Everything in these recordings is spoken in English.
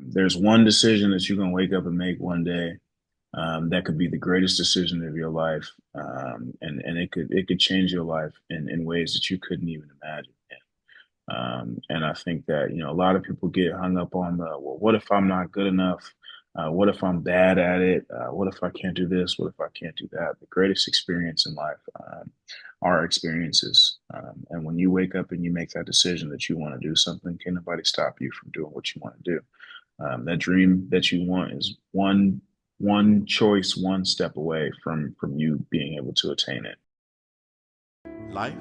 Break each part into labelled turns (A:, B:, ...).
A: There's one decision that you're gonna wake up and make one day that could be the greatest decision of your life, and it could change your life in ways that you couldn't even imagine. And I think that, a lot of people get hung up on well, what if I'm not good enough? What if I'm bad at it? What if I can't do this? What if I can't do that? The greatest experience in life are experiences. And when you wake up and you make that decision that you want to do something, can nobody stop you from doing what you want to do? That dream that you want is one choice, one step away from you being able to attain it.
B: Life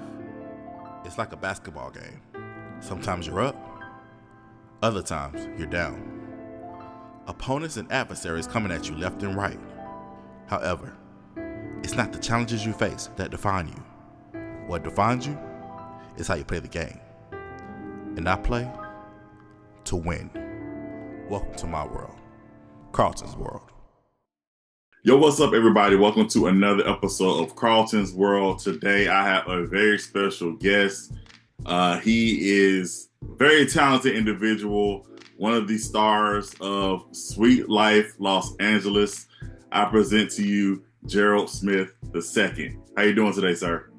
B: is like a basketball game. Sometimes you're up, other times you're down. Opponents and adversaries coming at you left and right. However, it's not the challenges you face that define you. What defines you is how you play the game. And I play to win. Welcome to my world, Carlton's world.
C: Yo, what's up, everybody? Welcome to another episode of Carlton's World. Today, I have a very special guest. He is a very talented individual, one of the stars of Sweet Life Los Angeles. I present to you Jerrold Smith II. How you doing today, sir?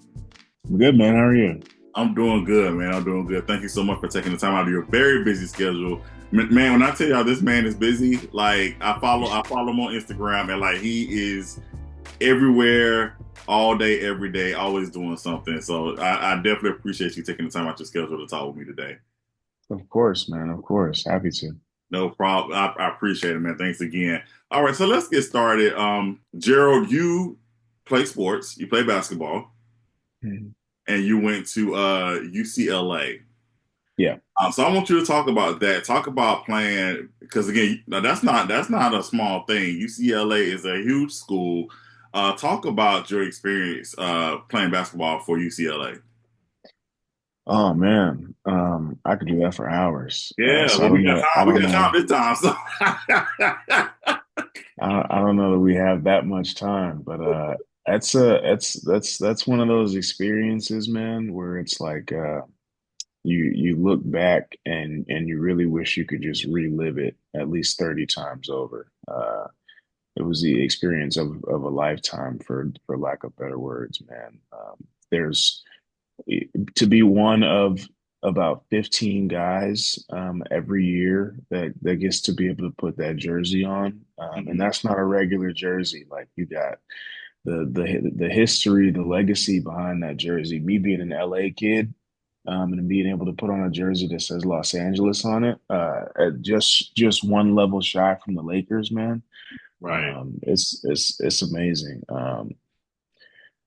A: Good, man. How are you?
C: I'm doing good, man. I'm doing good. Thank you so much for taking the time out of your very busy schedule. Man, when I tell y'all this man is busy, like I follow him on Instagram, and like he is everywhere, all day, every day, always doing something. So I definitely appreciate you taking the time out your schedule to talk with me today.
A: Of course, man. Of course. Happy to.
C: No problem. I appreciate it, man. Thanks again. All right, so let's get started. Jerrold, you play sports, you play basketball,
A: Mhm.
C: and you went to UCLA.
A: Yeah.
C: So I want you to talk about that. Talk about playing, because again, now that's not a small thing. UCLA is a huge school. Talk about your experience playing basketball for UCLA.
A: Oh man. I could do that for hours.
C: Yeah,
A: So I
C: well, we
A: don't
C: got
A: know.
C: time.
A: I
C: We
A: don't
C: got time
A: know.
C: this time. So
A: I don't know that we have that much time, but that's one of those experiences, man, where it's like you look back and you really wish you could just relive it at least 30 times over. It was the experience of a lifetime, for lack of better words, man. There's to be one of about 15 guys every year that gets to be able to put that jersey on, and
C: Mhm.
A: that's not a regular jersey. Like, you got the history, the legacy behind that jersey. Me being an LA kid, and being able to put on a jersey that says Los Angeles on it, just one level shy from the Lakers, man.
C: Right.
A: It's amazing.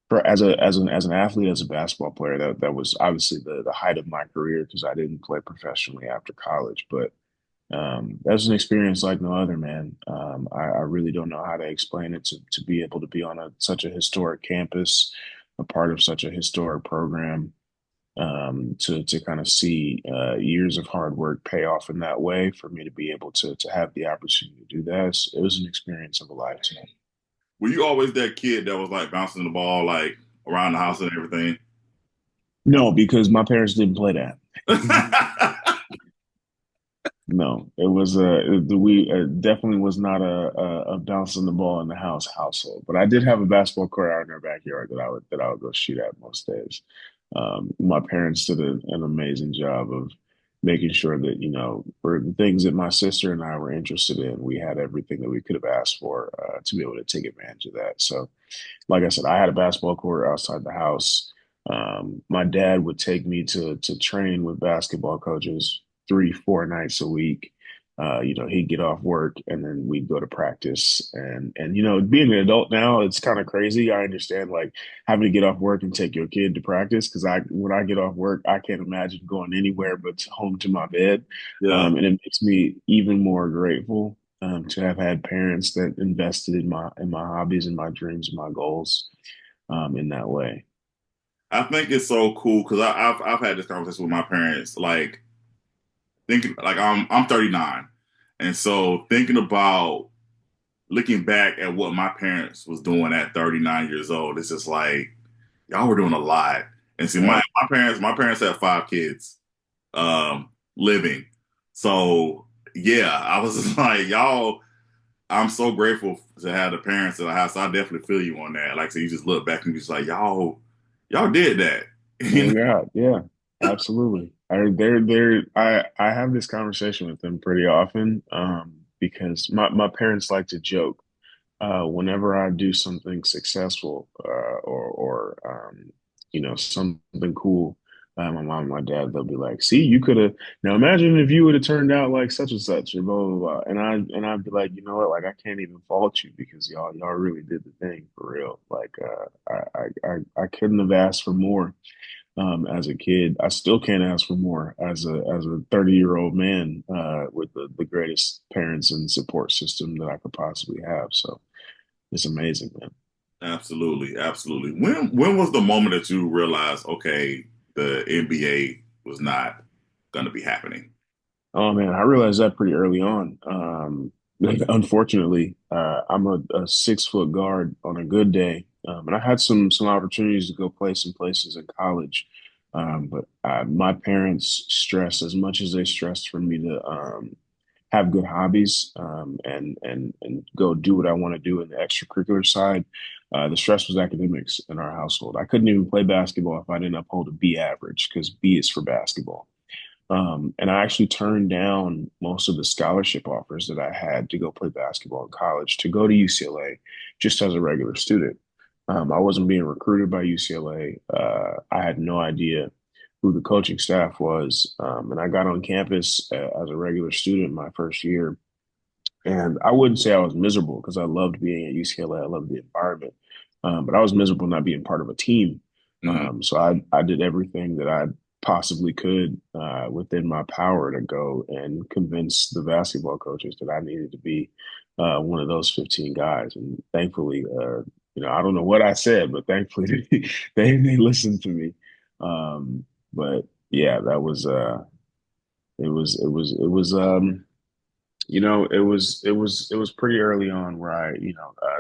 A: For as an athlete, as a basketball player, that was obviously the height of my career, because I didn't play professionally after college. But that was an experience like no other, man. I really don't know how to explain it, to be able to be on such a historic campus, a part of such a historic program, to kind of see years of hard work pay off in that way. For me to be able to have the opportunity to do that, it was an experience of a lifetime.
C: Were you always that kid that was like bouncing the ball like around the house and everything?
A: No, because my parents didn't play that. No, it was we definitely was not a bouncing the ball in the house household. But I did have a basketball court out in our backyard that I would go shoot at most days. My parents did an amazing job of making sure that, for the things that my sister and I were interested in, we had everything that we could have asked for, to be able to take advantage of that. So, like I said, I had a basketball court outside the house. My dad would take me to train with basketball coaches 3, 4 nights a week. He'd get off work and then we'd go to practice. And being an adult now, it's kind of crazy. I understand, like, having to get off work and take your kid to practice, because when I get off work, I can't imagine going anywhere but home to my bed.
C: Yeah.
A: And it makes me even more grateful to have had parents that invested in my hobbies and my dreams and my goals in that way.
C: I think it's so cool because I've had this conversation with my parents, like thinking like I'm 39, and so thinking about looking back at what my parents was doing at 39 years old, it's just like y'all were doing a lot. And see, my
A: Right.
C: my parents have 5 kids living, so yeah, I was just like, y'all, I'm so grateful to have the parents in the house. I definitely feel you on that. Like, so you just look back and be just like, y'all did that. You
A: No
C: know?
A: doubt. Yeah, absolutely. I have this conversation with them pretty often, because my parents like to joke, whenever I do something successful, or something cool. My mom and my dad, they'll be like, "See, you could have." Now imagine if you would have turned out like such and such, or blah blah blah. And I'd be like, you know what? Like I can't even fault you because y'all really did the thing for real. Like I couldn't have asked for more, as a kid. I still can't ask for more as a 30-year-old man, with the greatest parents and support system that I could possibly have. So it's amazing, man.
C: Absolutely, absolutely. When was the moment that you realized, okay, the NBA was not going to be happening?
A: Oh man, I realized that pretty early on. Unfortunately, I'm a 6 foot guard on a good day, and I had some opportunities to go play some places in college. But my parents stressed as much as they stressed for me to have good hobbies, and go do what I want to do in the extracurricular side. The stress was academics in our household. I couldn't even play basketball if I didn't uphold a B average because B is for basketball. And I actually turned down most of the scholarship offers that I had to go play basketball in college to go to UCLA just as a regular student. I wasn't being recruited by UCLA. I had no idea who the coaching staff was. And I got on campus as a regular student my first year. And I wouldn't say I was miserable because I loved being at UCLA. I loved the environment. But I was miserable not being part of a team.
C: Hmm.
A: So I did everything that I possibly could, within my power, to go and convince the basketball coaches that I needed to be one of those 15 guys. And thankfully, I don't know what I said, but thankfully they listened to me. Um, but yeah, that was it was pretty early on where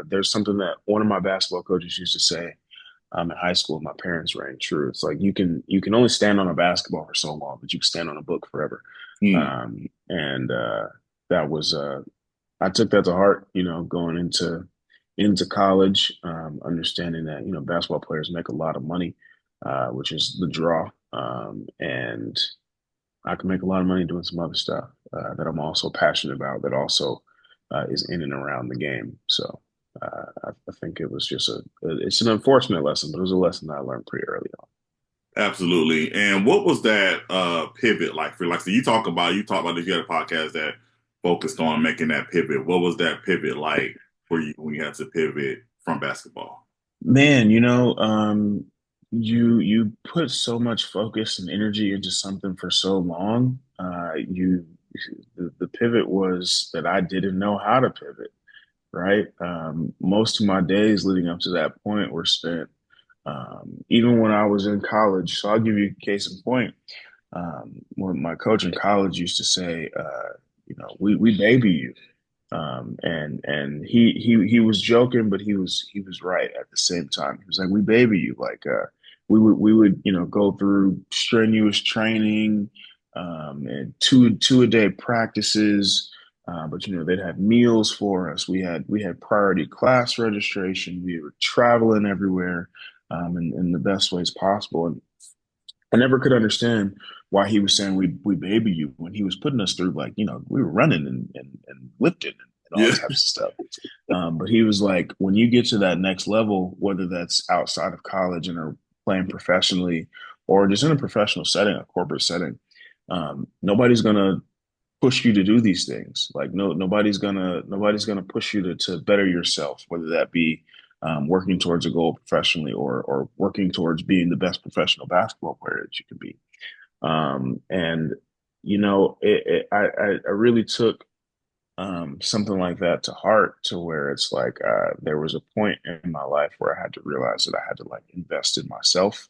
A: there's something that one of my basketball coaches used to say, in high school. My parents rang true. It's like you can only stand on a basketball for so long, but you can stand on a book forever.
C: Hmm.
A: And that was I took that to heart. Going into college, understanding that basketball players make a lot of money, which is the draw, and I can make a lot of money doing some other stuff that I'm also passionate about, that also is in and around the game. So I think it was just it's an unfortunate lesson, but it was a lesson that I learned pretty early on.
C: Absolutely. And what was that pivot like for you? Like, so you talk about this, you had a podcast that focused on making that pivot. What was that pivot like for you when you had to pivot from basketball?
A: Man, you put so much focus and energy into something for so long. The pivot was that I didn't know how to pivot, right? Most of my days leading up to that point were spent, even when I was in college. So I'll give you a case in point. When my coach in college used to say, we baby you. And he was joking, but he was right at the same time. He was like, "We baby you." Like, we would go through strenuous training, and two a day practices. But they'd have meals for us. We had priority class registration. We were traveling everywhere, in the best ways possible. And I never could understand why he was saying we baby you when he was putting us through, like, we were running and lifting and all
C: Yeah.
A: types of stuff. But he was like, when you get to that next level, whether that's outside of college and are playing professionally or just in a professional setting, a corporate setting, nobody's gonna push you to do these things. Like, no, nobody's gonna push you to better yourself, whether that be working towards a goal professionally or working towards being the best professional basketball player that you can be. And I really took something like that to heart, to where it's like, there was a point in my life where I had to realize that I had to, like, invest in myself,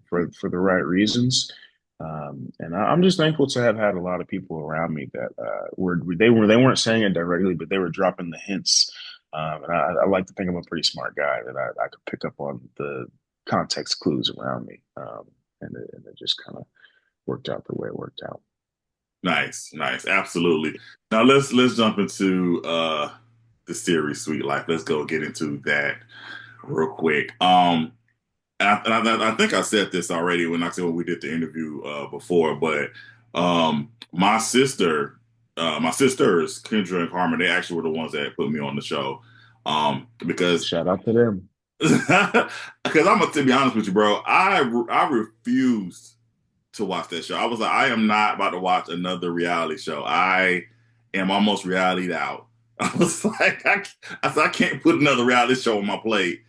A: for the right reasons. And I'm just thankful to have had a lot of people around me that they weren't saying it directly, but they were dropping the hints. And I like to think I'm a pretty smart guy, that I could pick up on the context clues around me. And it just kind of worked out the way it worked out.
C: Nice, nice, absolutely. Now let's jump into the series Sweet Life. Let's go get into that real quick. And I think I said this already when we did the interview before, but my sisters Kendra and Carmen, they actually were the ones that put me on the show. Because
A: Shout out to them.
C: because I'm gonna to be honest with you, bro, I refused to watch that show. I was like, I am not about to watch another reality show. I am almost reality'd out. I was like, I said I can't put another reality show on my plate.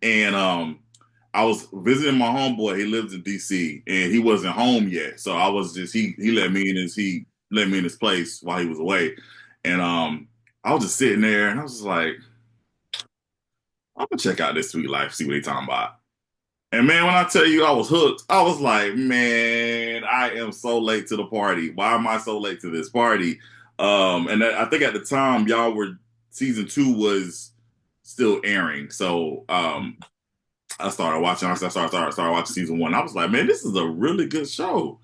C: And I was visiting my homeboy. He lives in DC, and he wasn't home yet. So I was just he let me in his place while he was away. And I was just sitting there, and I was just like, I'm gonna check out this Sweet Life, see what they talking about. And man, when I tell you I was hooked, I was like, man, I am so late to the party. Why am I so late to this party? And I think at the time y'all were season two was still airing. So I started watching. I started watching season one. I was like, man, this is a really good show.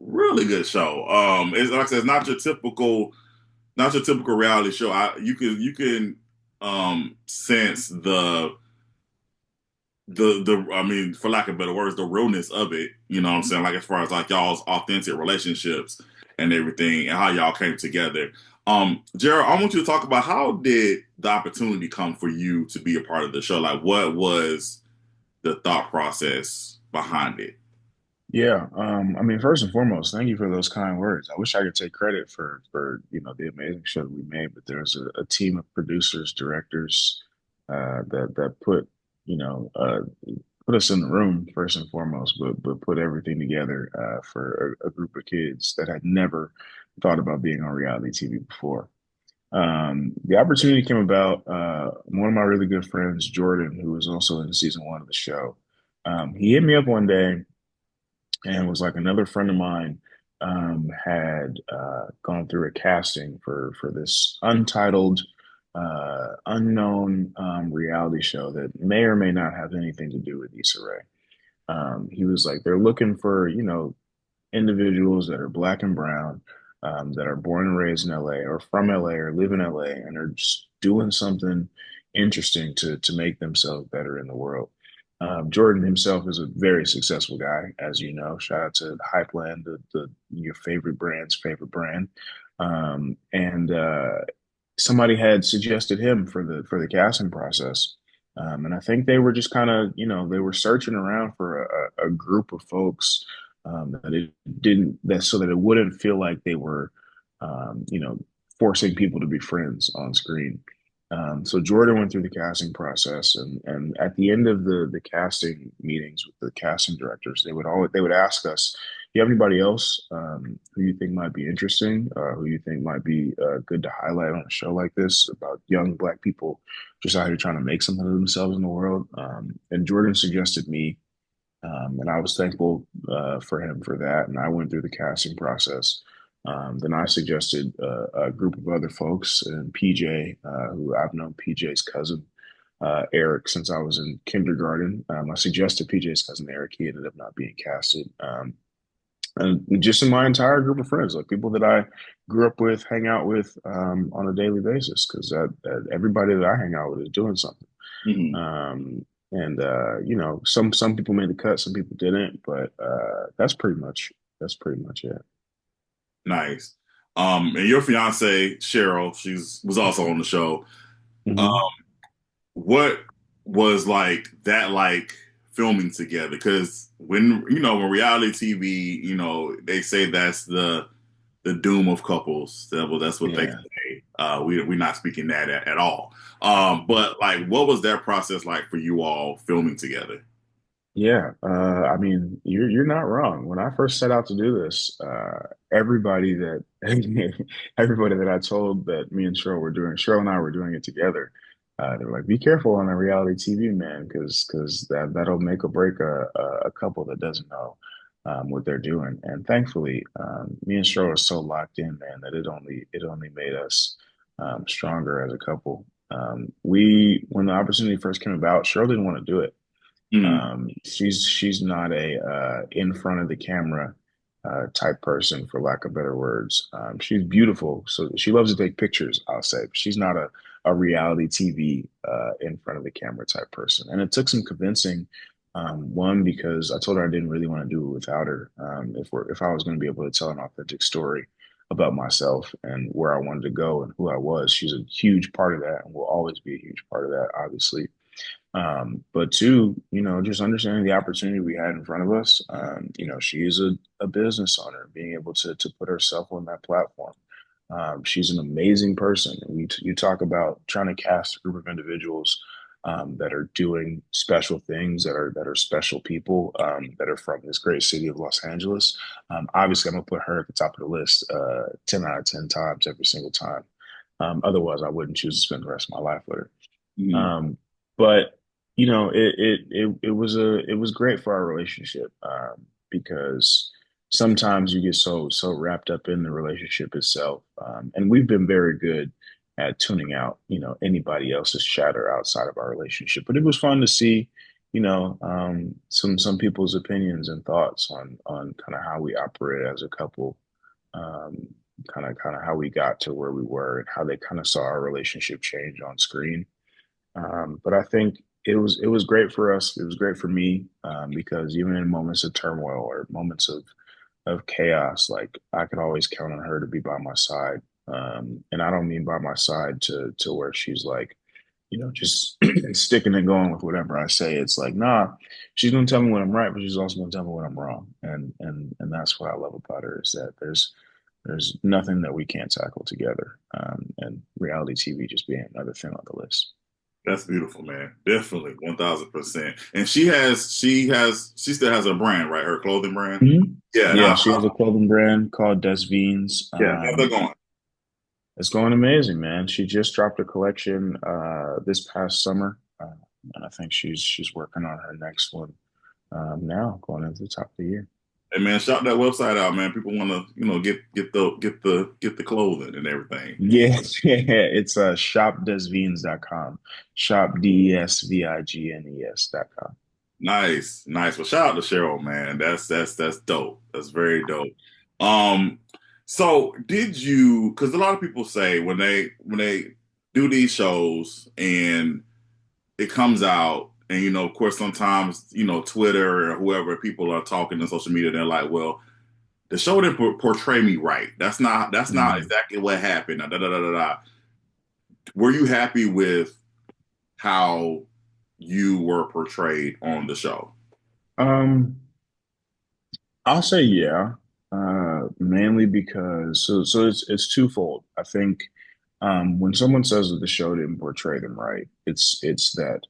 C: Really good show. It's like I said, it's not your typical reality show. You can sense the I mean, for lack of better words, the realness of it. You know what I'm saying? Like as far as like y'all's authentic relationships and everything and how y'all came together. Jerrold, I want you to talk about how did the opportunity come for you to be a part of the show? Like what was the thought process behind it?
A: Yeah, I mean, first and foremost, thank you for those kind words. I wish I could take credit for the amazing show that we made, but there's a team of producers, directors that put you know put us in the room first and foremost, but put everything together for a group of kids that had never thought about being on reality TV before. The opportunity came about. One of my really good friends, Jordan, who was also in season one of the show, he hit me up one day and was like another friend of mine had gone through a casting for this untitled, unknown reality show that may or may not have anything to do with Issa Rae. He was like, they're looking for, individuals that are black and brown, that are born and raised in LA or from LA or live in LA and are just doing something interesting to make themselves better in the world. Jordan himself is a very successful guy, as you know. Shout out to Hypeland, the your favorite brand's favorite brand. And somebody had suggested him for the casting process. And I think they were just kind of, they were searching around for a group of folks that it didn't that so that it wouldn't feel like they were, forcing people to be friends on screen. So Jordan went through the casting process, and at the end of the casting meetings with the casting directors, they would ask us, "Do you have anybody else who you think might be interesting, who you think might be good to highlight on a show like this about young black people just out here trying to make something of themselves in the world?" And Jordan suggested me, and I was thankful for him for that. And I went through the casting process. Then I suggested a group of other folks, and Pjae, who I've known Pjae's cousin, Eric, since I was in kindergarten. I suggested Pjae's cousin Eric. He ended up not being casted. And just in my entire group of friends, like people that I grew up with, hang out with on a daily basis, because everybody that I hang out with is doing something.
C: Mhm.
A: And some people made the cut, some people didn't, but that's pretty much it.
C: Nice. And your fiance Cheryl, she's was also on the show. Um,
A: Hmm.
C: what was like that like filming together? Because when reality TV, they say that's the doom of couples. That's what they
A: Yeah.
C: say. We're not speaking that at all. But like, what was that process like for you all filming together?
A: Yeah, I mean, you're not wrong. When I first set out to do this, everybody that everybody that I told that me and Cheryl and I were doing it together, they were like, "Be careful on a reality TV, man, because that'll make or break a couple that doesn't know what they're doing." And thankfully, me and Cheryl are so locked in, man, that it only made us stronger as a couple. We when the opportunity first came about, Cheryl didn't want to do it.
C: Mm,
A: She's not a in front of the camera type person, for lack of better words. She's beautiful, so she loves to take pictures, I'll say. But she's not a reality TV in front of the camera type person. And it took some convincing. One, because I told her I didn't really want to do it without her. If I was going to be able to tell an authentic story about myself and where I wanted to go and who I was, she's a huge part of that and will always be a huge part of that, obviously. But two, just understanding the opportunity we had in front of us. She is a business owner, being able to put herself on that platform. She's an amazing person. You talk about trying to cast a group of individuals that are doing special things, that are special people, that are from this great city of Los Angeles. Obviously, I'm gonna put her at the top of the list, 10 out of 10 times every single time. Otherwise, I wouldn't choose to spend the rest of my life with her.
C: Mhm.
A: But it was great for our relationship, because sometimes you get so wrapped up in the relationship itself, and we've been very good at tuning out anybody else's chatter outside of our relationship. But it was fun to see some people's opinions and thoughts on kind of how we operate as a couple, um, kind of how we got to where we were and how they kind of saw our relationship change on screen. But I think it was great for us. It was great for me, because even in moments of turmoil or moments of chaos, like I could always count on her to be by my side. And I don't mean by my side to where she's like, just sticking and going with whatever I say. It's like, nah, she's gonna tell me when I'm right, but she's also gonna tell me when I'm wrong. And that's what I love about her, is that there's nothing that we can't tackle together. And reality TV just being another thing on the list.
C: That's beautiful, man. Definitely, 1000%. And she still has a brand, right? Her clothing brand.
A: Mhm.
C: Yeah, and
A: Yeah, she has a clothing brand called Des Vines.
C: yeah, how's that going?
A: It's going amazing, man. She just dropped a collection this past summer, and I think she's working on her next one now, going into the top of the year.
C: Hey man, shout that website out, man. People want to, get the clothing and everything.
A: Yeah, yeah, it's shopdesvines.com. Shop DESVIGNES.com.
C: Nice, nice. Well, shout out to Cheryl, man. That's dope. That's very dope. Um, so did you? Because a lot of people say when they do these shows and it comes out, and of course, sometimes Twitter or whoever people are talking on social media, they're like, well, the show didn't portray me right. That's not
A: Mhm.
C: exactly what happened. Da, da, da, da, da. Were you happy with how you were portrayed on the show?
A: Um, I'll say yeah, mainly because so it's twofold. I think when someone says that the show didn't portray them right, it's that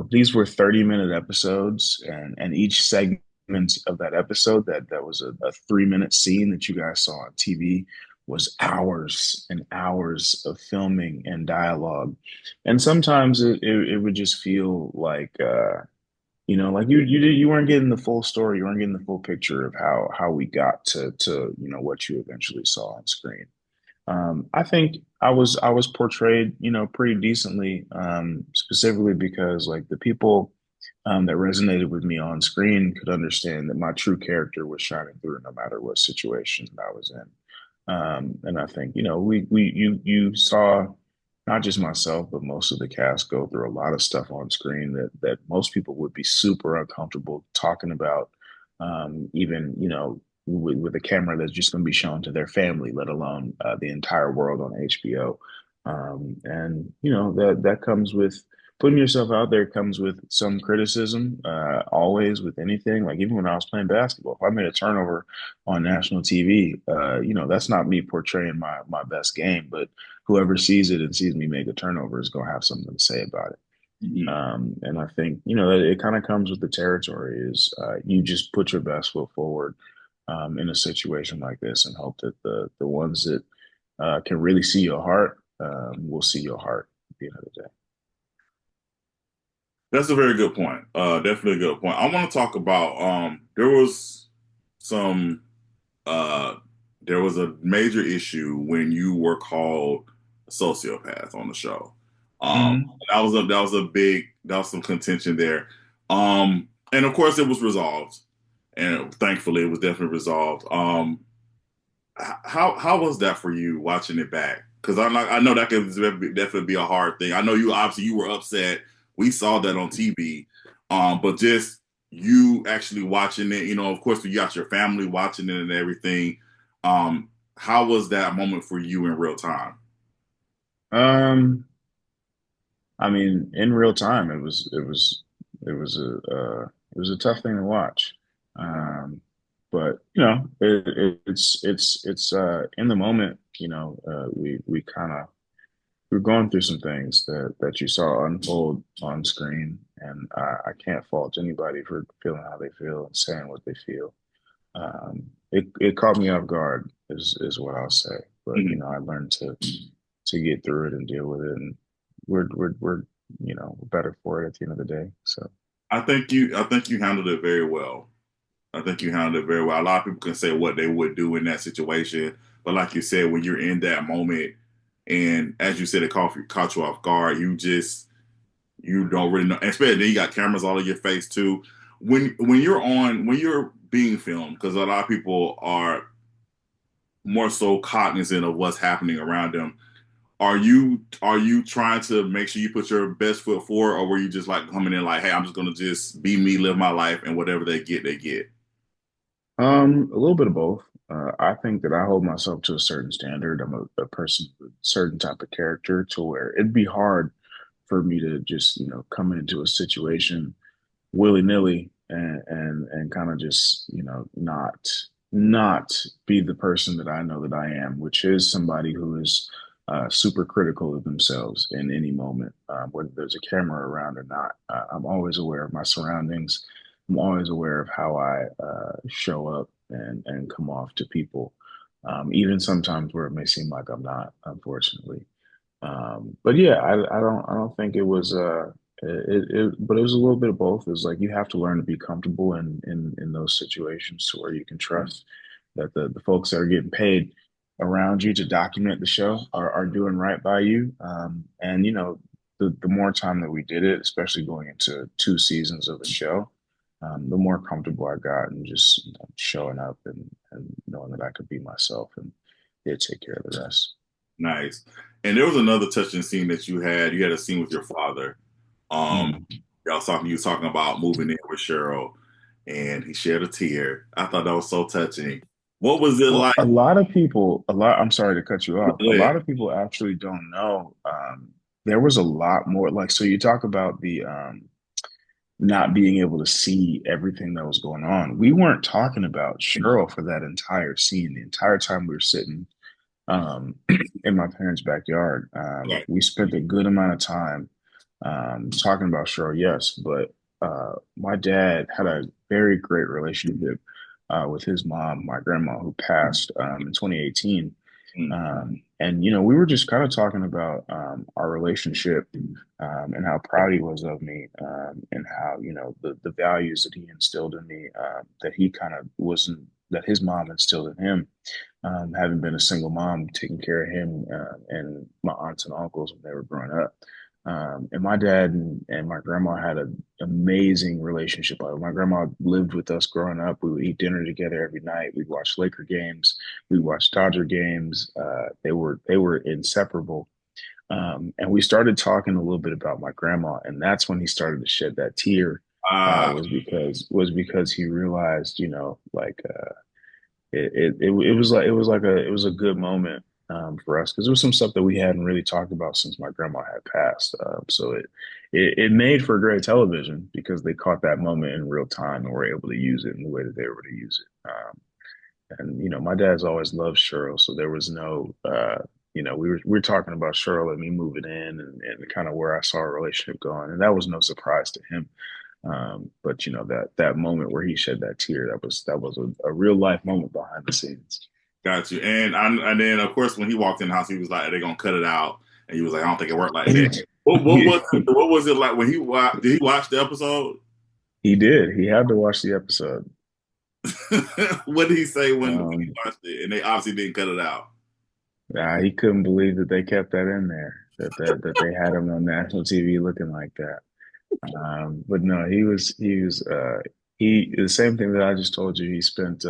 A: these were 30-minute episodes, and each segment of that episode that was a 3-minute scene that you guys saw on TV was hours and hours of filming and dialogue. And sometimes it would just feel like like you weren't getting the full story, you weren't getting the full picture of how we got to what you eventually saw on screen. I think I was portrayed, pretty decently, specifically because like the people that resonated with me on screen could understand that my true character was shining through no matter what situation that I was in. And I think, you saw not just myself, but most of the cast go through a lot of stuff on screen that most people would be super uncomfortable talking about, even, with a camera that's just going to be shown to their family, let alone the entire world on HBO. And that comes with putting yourself out there, comes with some criticism, always with anything. Like even when I was playing basketball, if I made a turnover on national TV, that's not me portraying my best game, but whoever sees it and sees me make a turnover is going to have something to say about it.
C: Mhm.
A: And I think, that it kind of comes with the territory is you just put your best foot forward in a situation like this and hope that the ones that can really see your heart will see your heart at the end of the day.
C: That's a very good point. Definitely a good point. I want to talk about some uh there was a major issue when you were called a sociopath on the show.
A: Hmm.
C: That was some contention there. And of course it was resolved. and thankfully it was definitely resolved. How was that for you watching it back? Because I know that could definitely be a hard thing. I know you obviously you were upset. We saw that on TV, but just you actually watching it. You know, of course, you got your family watching it and everything. How was that moment for you in real time?
A: Um, I mean, in real time, it was a tough thing to watch. But you know, it's in the moment. You know, we kind of we're going through some things that you saw unfold on screen, and I can't fault anybody for feeling how they feel and saying what they feel. It caught me off guard, is what I'll say. But you
C: Mhm.
A: know, I learned to get through it and deal with it, and we're you know we're better for it at the end of the day. So
C: I think you handled it very well. I think you handled it very well. A lot of people can say what they would do in that situation, but like you said, when you're in that moment, and as you said, caught you off guard. You don't really know. Especially then you got cameras all in your face too. When you're being filmed, because a lot of people are more so cognizant of what's happening around them. Are you trying to make sure you put your best foot forward, or were you just like coming in like, hey, I'm just gonna just be me, live my life, and whatever they get, they get.
A: a little bit of both. I think that I hold myself to a certain standard. I'm a person with a certain type of character to where it'd be hard for me to just you know come into a situation willy nilly and kind of just you know not be the person that I know that I am, which is somebody who is super critical of themselves in any moment, whether there's a camera around or not. I'm always aware of my surroundings. I'm always aware of how I show up and come off to people, even sometimes where it may seem like I'm not, unfortunately. But yeah, I don't think it was but it was a little bit of both. It's like you have to learn to be comfortable in those situations to where you can trust that the folks that are getting paid around you to document the show are doing right by you. And you know, the more time that we did it, especially going into 2 seasons of the show, the more comfortable I got and just you know, showing up and knowing that I could be myself and they take care of the rest.
C: Nice. And there was another touching scene that you had. You had a scene with your father. Um,
A: Mm.
C: you was talking about moving in with Cheryl, and he shed a tear. I thought that was so touching. What was it
A: Well,
C: like?
A: a lot of people, I'm sorry to cut you off. A lot of people actually don't know. There was a lot more, like, so you talk about the not being able to see everything that was going on. We weren't talking about Cheryl for that entire scene. The entire time we were sitting um, in my parents' backyard.
C: Like,
A: We spent a good amount of time talking about Cheryl, yes, but my dad had a very great relationship with his mom, my grandma, who passed in 2018.
C: mm,
A: And you know, we were just kind of talking about our relationship and how proud he was of me, and how you know the values that he instilled in me, that he kind of wasn't that his mom instilled in him, having been a single mom, taking care of him and my aunts and uncles when they were growing up. And my dad and my grandma had an amazing relationship. My grandma lived with us growing up. We would eat dinner together every night. We'd watch Laker games. We'd watch Dodger games. They were inseparable. And we started talking a little bit about my grandma, and that's when he started to shed that tear.
C: uh,
A: Was because he realized, you know, like it was like it was a good moment for us because there was some stuff that we hadn't really talked about since my grandma had passed. So it made for great television because they caught that moment in real time and were able to use it in the way that they were to use it. And you know, my dad's always loved Cheryl, so there was no you know, we were talking about Cheryl and me moving in and kind of where I saw our relationship going, and that was no surprise to him. But you know that moment where he shed that tear, that was a real life moment behind the scenes.
C: got you. And then of course when he walked in the house, he was like, "They're gonna cut it out," and he was like, "I don't think it worked like that." What was it like when did he watch the episode?
A: He did. He had to watch the episode.
C: What did he say when he
A: Um,
C: watched it? And they obviously didn't cut it out.
A: he couldn't believe that they kept that in there, that they had him on national TV looking like that. But no, he was the same thing that I just told you. He spent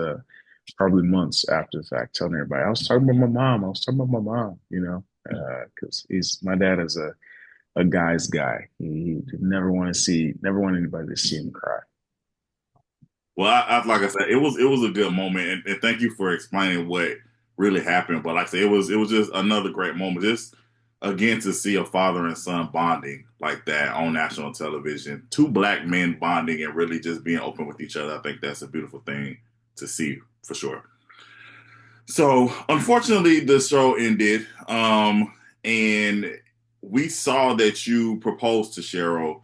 A: probably months after the fact telling everybody, I was talking about my mom. I was talking about my mom, because he's my dad is a guy's guy. He never never want anybody to see him cry.
C: Well, like I said, it was a good moment, and thank you for explaining what really happened. But like I said, it was just another great moment. Just again to see a father and son bonding like that on national television, two black men bonding and really just being open with each other. I think that's a beautiful thing to see for sure. So unfortunately, the show ended, and we saw that you proposed to Cheryl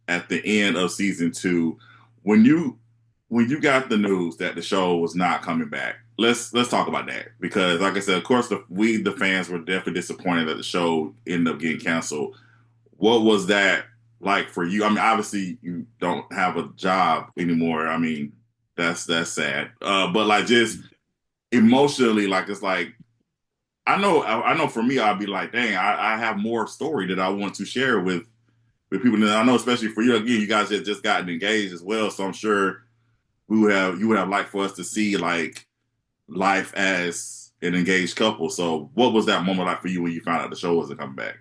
C: at the end of season two. When you got the news that the show was not coming back, let's talk about that because, like I said, of course, the fans were definitely disappointed that the show ended up getting canceled. What was that like for you? I mean, obviously you don't have a job anymore. I mean, that's sad. But like just emotionally, like it's like I know for me, I'd be like, dang, I have more story that I want to share with people. And I know, especially for you, again, you guys had just gotten engaged as well. So I'm sure you would have liked for us to see like life as an engaged couple. So what was that moment like for you when you found out the show wasn't coming back?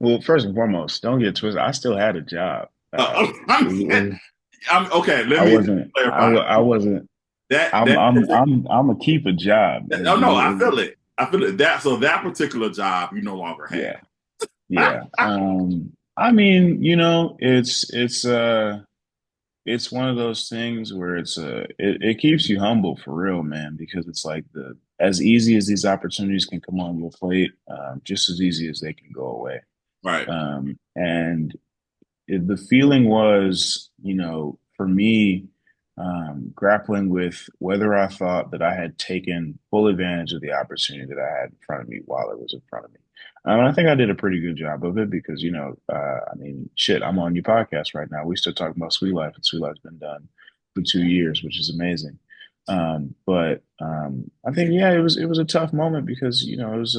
A: Well, first and foremost, don't get twisted. I still had a job. It,
C: I'm okay. Let
A: I
C: me
A: wasn't.
C: clarify
A: I wasn't.
C: that. That
A: I'm gonna keep a job.
C: oh no, I feel it. I feel it. That particular job you no longer
A: Yeah,
C: have.
A: yeah. I mean, it's one of those things where it keeps you humble for real, man, because it's like the as easy as these opportunities can come on your plate, just as easy as they can go away.
C: Right.
A: And the feeling was, for me, grappling with whether I thought that I had taken full advantage of the opportunity that I had in front of me while it was in front of me. I think I did a pretty good job of it because, I mean, shit, I'm on your podcast right now. We still talking about Sweet Life, and Sweet Life's been done for 2 years, which is amazing. But I think, yeah, it was a tough moment because, it was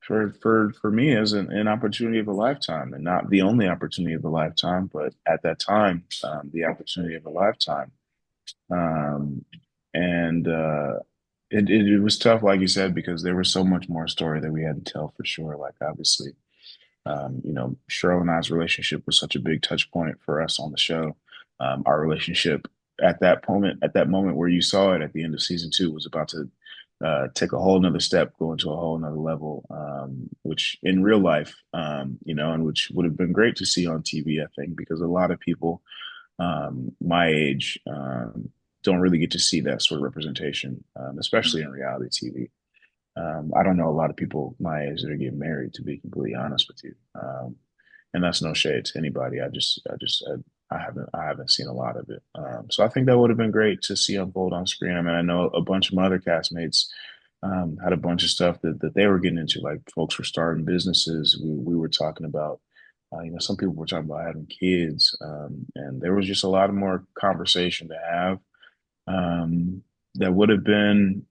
A: for me as an opportunity of a lifetime, and not the only opportunity of a lifetime, but at that time, the opportunity of a lifetime. Um, and it was tough, like you said, because there was so much more story that we had to tell for sure. Like obviously, Cheryl and I's relationship was such a big touch point for us on the show. Our relationship at that moment where you saw it at the end of season two, was about to take a whole nother step, go into a whole nother level, which in real life, and which would have been great to see on TV, I think, because a lot of people my age don't really get to see that sort of representation, especially in reality TV. I don't know a lot of people my age that are getting married, to be completely honest with you. And that's no shade to anybody. I haven't seen a lot of it. So I think that would have been great to see unfold on screen. I mean, I know a bunch of my other castmates had a bunch of stuff that they were getting into, like folks were starting businesses. We were talking about, some people were talking about having kids, and there was just a lot of more conversation to have that would have been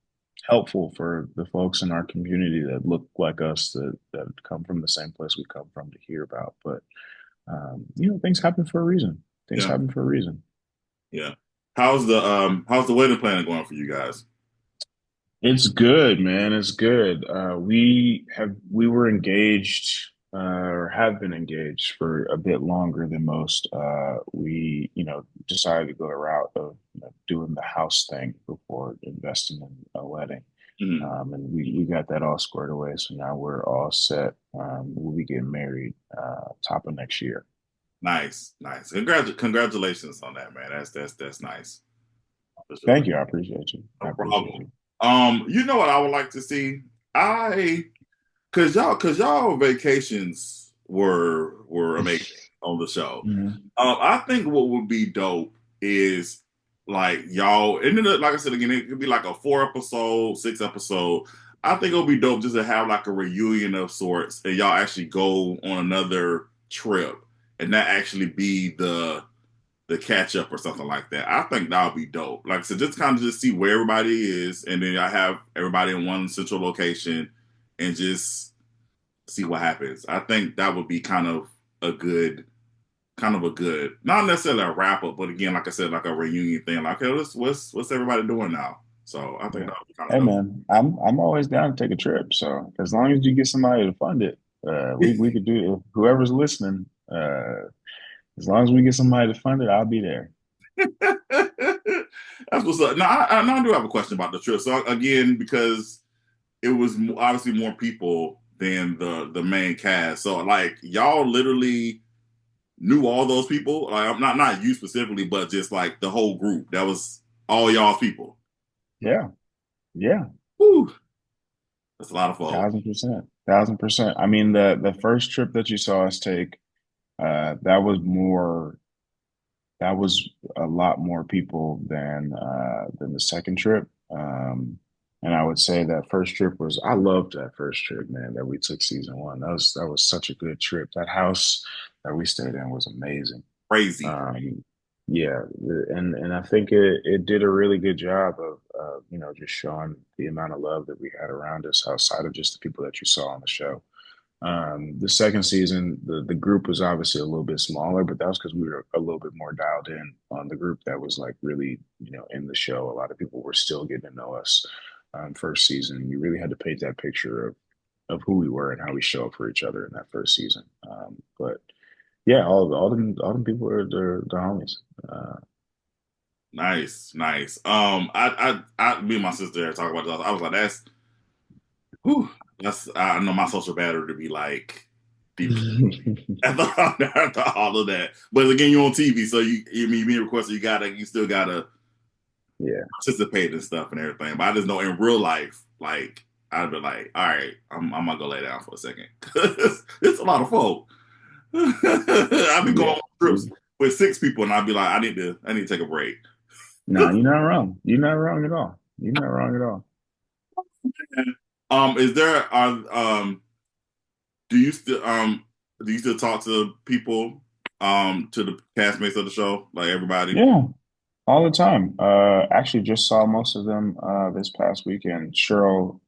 A: helpful for the folks in our community that look like us, that come from the same place we come from, to hear about. But things happen for a reason. Things
C: Yeah.
A: happen for a reason.
C: Yeah. How's the wedding planning going for you guys?
A: It's good, man. It's good. We were engaged, or have been engaged for a bit longer than most. We, decided to go the route of doing the house thing before investing in a wedding.
C: Mhm.
A: And we got that all squared away. So now we're all set. We'll be getting married top of next year.
C: Nice, nice. Congratulations on that, man. That's nice for sure.
A: Thank you. I appreciate you. I
C: No
A: appreciate
C: problem.
A: you.
C: You know what I would like to see? I cause y'all vacations were amazing on the show.
A: Mhm.
C: I think what would be dope is like y'all, and then like I said again, it could be like a 4 episode, 6 episode. I think it'll be dope just to have like a reunion of sorts, and y'all actually go on another trip, and that actually be the catch up or something like that. I think that would be dope. Like I said, just kind of just see where everybody is, and then I have everybody in one central location, and just see what happens. I think that would be kind of a good kind of a good, not necessarily a wrap up, but again, like I said, like a reunion thing. Like, okay, what's everybody doing now? So I think
A: Yeah.
C: that would be kind of
A: Hey
C: dope.
A: man, I'm always down to take a trip. So as long as you get somebody to fund it, we could do it. Whoever's listening, as long as we get somebody to fund it, I'll be there.
C: That's what's up. Now I do have a question about the trip. So again, because it was obviously more people than the main cast. So like y'all literally knew all those people. Like I'm not you specifically, but just like the whole group. That was all y'all's people.
A: Yeah, yeah,
C: Whew, that's a lot of folk.
A: 1000%, 1000%. I mean, the first trip that you saw us take, that was more. That was a lot more people than the second trip. And I would say that first trip was I loved that first trip, man, that we took season one. That was such a good trip. That house that we stayed in was amazing.
C: Crazy.
A: Um, yeah, and I think it did a really good job of just showing the amount of love that we had around us outside of just the people that you saw on the show. The second season, the group was obviously a little bit smaller, but that was because we were a little bit more dialed in on the group that was like really, in the show. A lot of people were still getting to know us first season. You really had to paint that picture of who we were and how we show up for each other in that first season. But yeah, all them people are the homies. Uh,
C: Nice, nice. Me and my sister had talked about this. I was like, whew, that's. I know my social battery to be like depleted after all of that. But again, you're on TV, so you mean being requested, you still gotta
A: yeah,
C: participate and stuff and everything. But I just know in real life, like I'd be like, all right, I'm gonna go lay down for a second because it's a lot of folk. I've been going
A: yeah.
C: on trips with six people, and I'd be like, I need to take a break.
A: No, you're not wrong. You're not wrong at all. You're not wrong at all.
C: Is there do you still talk to people to the castmates of the show, like everybody?
A: Yeah, all the time. Actually, just saw most of them this past weekend. Cheryl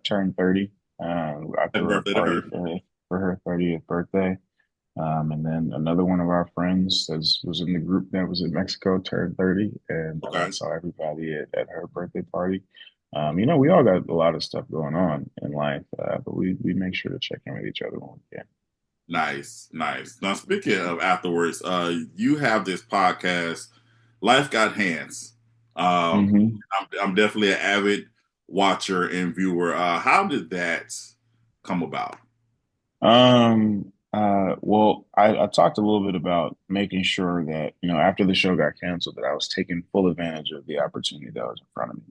A: turned 30. I
C: Happy
A: threw her a
C: birthday to
A: party
C: her.
A: for her 30th birthday. And then another one of our friends that was in the group that was in Mexico turned 30, and I
C: Okay.
A: saw everybody at her birthday party. We all got a lot of stuff going on in life, but we make sure to check in with each other when we can.
C: Nice, nice. Now speaking of afterwards, you have this podcast, Life Got Hands.
A: Hmm.
C: I'm definitely an avid watcher and viewer. How did that come about?
A: Well, I talked a little bit about making sure that, after the show got canceled, that I was taking full advantage of the opportunity that was in front of me.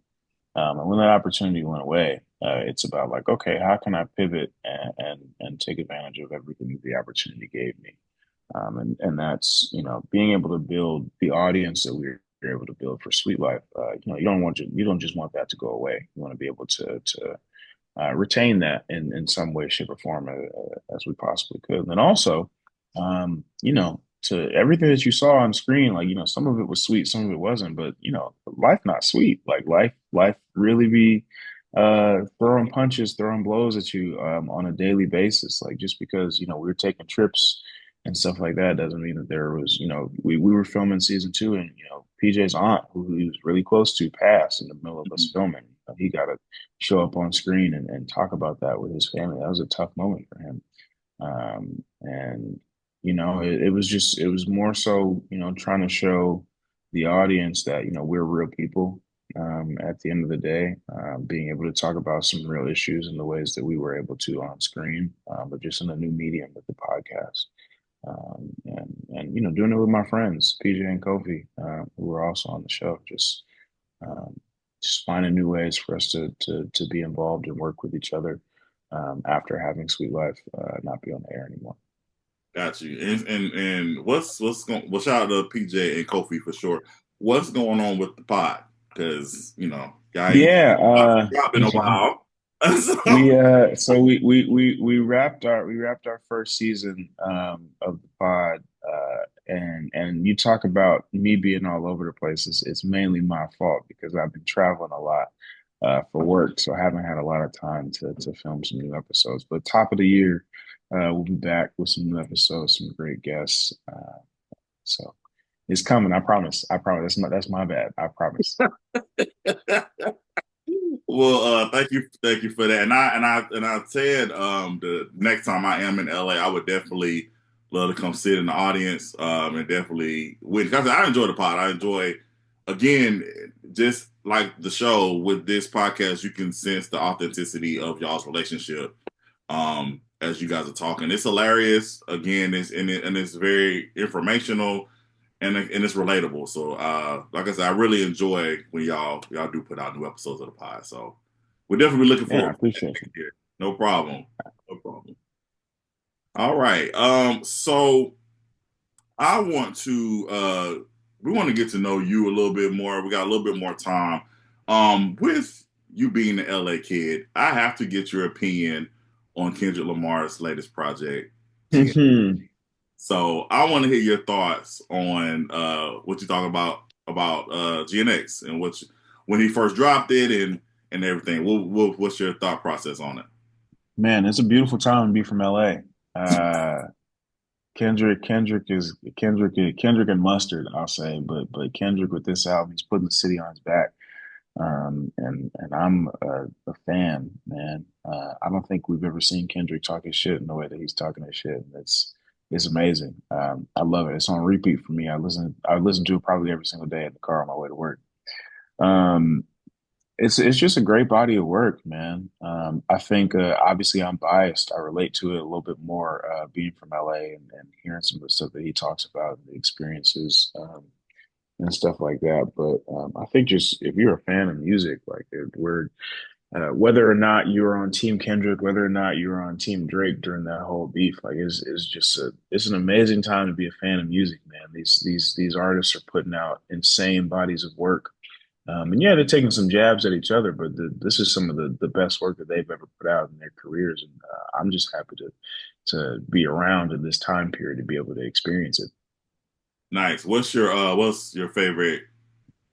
A: And when that opportunity went away, it's about like, okay, how can I pivot and take advantage of everything that the opportunity gave me? And that's, being able to build the audience that we're able to build for Sweet Life. You don't just want that to go away. You want to be able to retain that in some way, shape, or form as we possibly could. And then also, to everything that you saw on screen, like, some of it was sweet, some of it wasn't, but, life not sweet. Like life really be throwing punches, throwing blows at you on a daily basis. Like just because, we were taking trips and stuff like that doesn't mean that there was, we were filming season two and, PJ's aunt, who he was really close to, passed in the middle of us filming. He got to show up on screen and talk about that with his family. That was a tough moment for him. And it was more so, trying to show the audience that, we're real people. At the end of the day, being able to talk about some real issues in the ways that we were able to on screen, but just in a new medium with the podcast. Doing it with my friends, Pjae and Kofi, who were also on the show, um, just finding new ways for us to be involved and work with each other after having Sweet Life not be on the air anymore.
C: Got you. And what's going? Well, shout out to PJ and Kofi for sure. What's going on with the pod? Because guy ain't
A: Yeah,
C: dropped in a while. So,
A: so we wrapped our first season of the pod, and you talk about me being all over the place. It's mainly my fault because I've been traveling a lot for work, so I haven't had a lot of time to film some new episodes. But top of the year, we'll be back with some new episodes, some great guests, So it's coming. I promise. I promise. That's my bad. I promise.
C: Well, thank you for that. And I said the next time I am in LA, I would definitely love to come sit in the audience and definitely with. I enjoy the pod. I enjoy again just like the show with this podcast. You can sense the authenticity of y'all's relationship as you guys are talking. It's hilarious. Again, it's very informational and it's relatable. So, like I said, I really enjoy when y'all do put out new episodes of the pod. So, we're definitely looking
A: Yeah, I
C: forward to
A: appreciate
C: that
A: you.
C: here. No problem. No problem. All right. So I want to we want to get to know you a little bit more. We got a little bit more time. With you being an LA kid, I have to get your opinion on Kendrick Lamar's latest project, So I want to hear your thoughts on what you talk about GNX and when he first dropped it and everything. What's your thought process on it?
A: Man, it's a beautiful time to be from LA. Kendrick and Mustard, I'll say, but Kendrick with this album, he's putting the city on his back. And I'm a fan, man. I don't think we've ever seen Kendrick talk his shit in the way that he's talking his shit. It's amazing. I love it. It's on repeat for me. I listen to it probably every single day in the car on my way to work. Um, it's just a great body of work, man. I think obviously I'm biased. I relate to it a little bit more being from LA and hearing some of the stuff that he talks about, the experiences. And stuff like that. But I think just if you're a fan of music, like we're whether or not you're on Team Kendrick, whether or not you're on Team Drake during that whole beef, like is just it's an amazing time to be a fan of music, man. These artists are putting out insane bodies of work. And yeah, they're taking some jabs at each other, but this is some of the best work that they've ever put out in their careers, and I'm just happy to be around in this time period to be able to experience it.
C: Nice. What's your favorite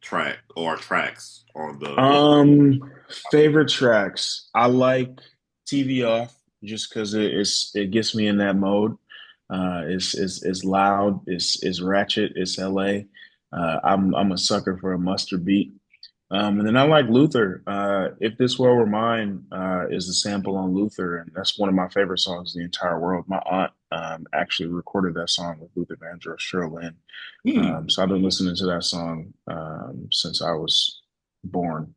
C: track or tracks on the
A: Um, Favorite tracks. I like TV off just because it gets me in that mode. It's loud. It's ratchet. It's LA. I'm a sucker for a mustard beat. And then I like Luther. If This World Were Mine is the sample on Luther, and that's one of my favorite songs in the entire world. My aunt actually recorded that song with Luther Vandross, Cheryl Lynn.
C: Hmm.
A: So I've been listening to that song since I was born.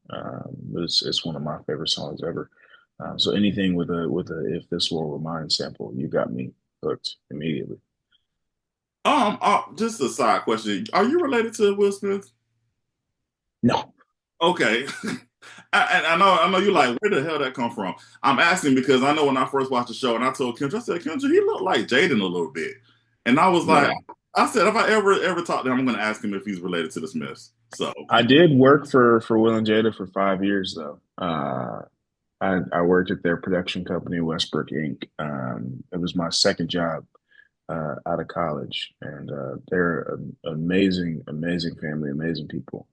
A: It's one of my favorite songs ever. So anything with a "If This World Were Mine" sample, you got me hooked immediately.
C: Just a side question. Are you related to Will Smith?
A: No.
C: Okay. I know you're like, where the hell that come from? I'm asking because I know when I first watched the show and I told Kendra, I said, Kendra, he looked like Jaden a little bit. And I was like,
A: No.
C: I said, if I ever talk to him, I'm gonna ask him if he's related to the Smiths. So
A: I did work for Will and Jada for 5 years though. I worked at their production company, Westbrook Inc. It was my second job out of college, and they're an amazing family, amazing people.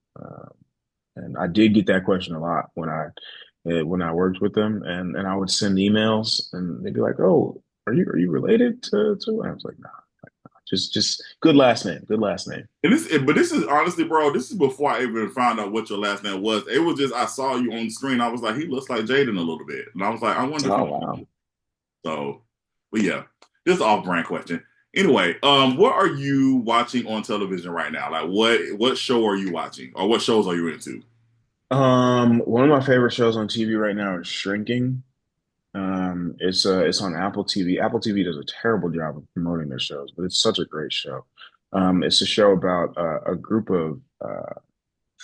A: And I did get that question a lot when I worked with them, and I would send emails, and they'd be like, "Oh, are you related to?" I was like, "Nah, just good last name, good last name."
C: but this is honestly, bro, this is before I even found out what your last name was. It was just I saw you on the screen. I was like, he looks like Jaden a little bit. And I was like, I wonder if
A: Oh
C: he
A: wow.
C: so but yeah, just off brand question. Anyway, what are you watching on television right now? Like what show are you watching? Or what shows are you into?
A: One of my favorite shows on TV right now is Shrinking. It's on Apple TV. Apple TV does a terrible job of promoting their shows, but it's such a great show. It's a show about a group of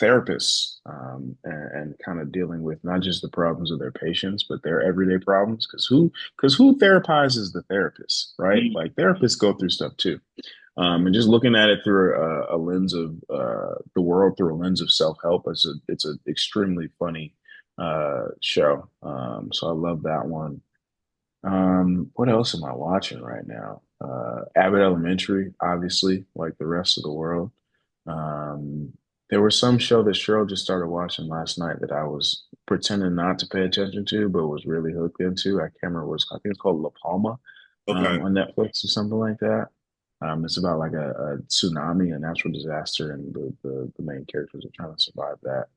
A: therapists and kind of dealing with not just the problems of their patients, but their everyday problems. Because who therapizes the therapist, right? Like therapists go through stuff too. And just looking at it through a lens of the world through a lens of self-help, it's a extremely funny show. So I love that one. What else am I watching right now? Abbott Elementary, obviously, like the rest of the world. Um, there was some show that Cheryl just started watching last night that I was pretending not to pay attention to, but was really hooked into. I can't remember what it's called. I think it's called La Palma,
C: Okay.
A: on Netflix or something like that. It's about like a tsunami, a natural disaster, and the main characters are trying to survive that.